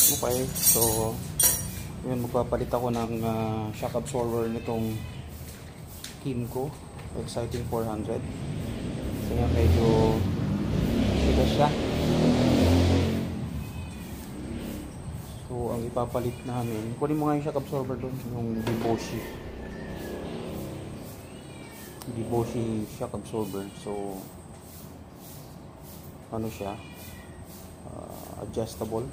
Okay, so yun, magpapalit ako ng shock absorber nitong Kymco Exciting 400. So yan, medyo tigas siya. So ang ipapalit namin, kunin mo nga yung shock absorber doon, yung Deboshi shock absorber. So ano siya, adjustable.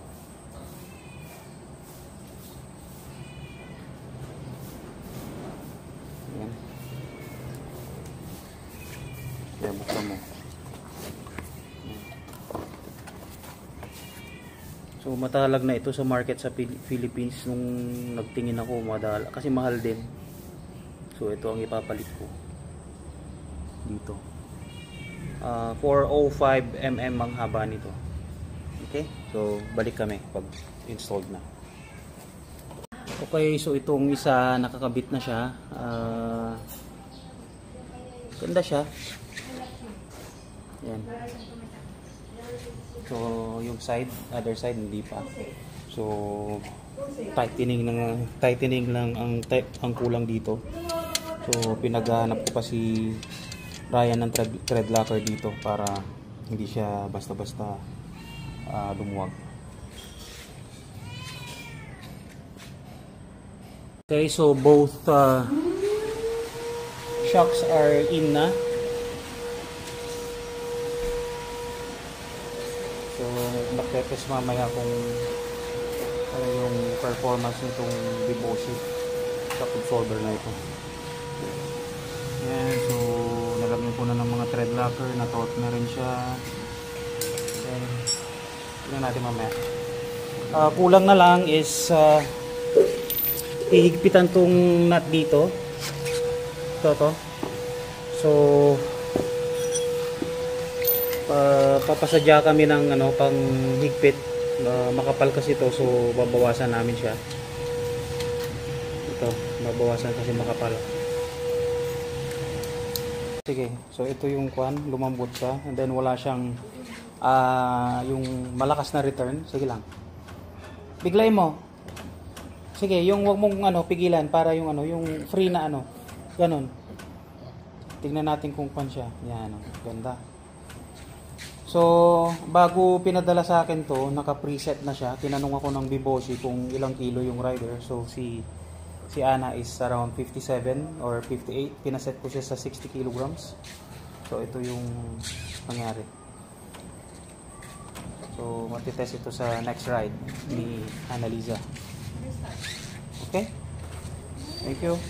Yan. Kaya buksan mo. So matalag na ito sa market sa Philippines. Nung nagtingin ako, kasi mahal din. So ito ang ipapalit ko dito. 405 mm ang haba nito. Okay, so balik kami pag installed na. Okay, so itong isa nakakabit na siya. Ganda siya. Yan. So yung other side hindi pa. So tightening lang ang kulang dito. So pinaghahanap ko pa si Ryan ng thread locker dito para hindi siya basta-basta lumuwag. Okay, so both shocks are in na. So magte-test mamaya kung ano yung performance nitong Deboshi shock absorber na ito. Yan, so nalagyan ko na ng mga thread locker, na-taut na rin siya. Okay, tingnan natin mamaya. Kulang na lang is ihigpitan tong nut dito. Ito. So papasadya kami ng pang higpit. Makapal kasi ito, so babawasan namin siya. Ito, babawasan kasi makapal. Sige, so ito yung lumambot siya, and then wala siyang yung malakas na return. Sige lang, biglayin mo. Sige, yung wag mong pigilan para yung yung free na ganun. Tingnan natin kung siya. Yan, ganda. So bago pinadala sa akin to, naka-preset na siya. Tinanong ako ng Deboshi kung ilang kilo yung rider. So si Ana is around 57 or 58. Pinaset ko siya sa 60 kilograms. So ito yung nangyari. So matitest ito sa next ride ni Annalisa. Okay? Thank you.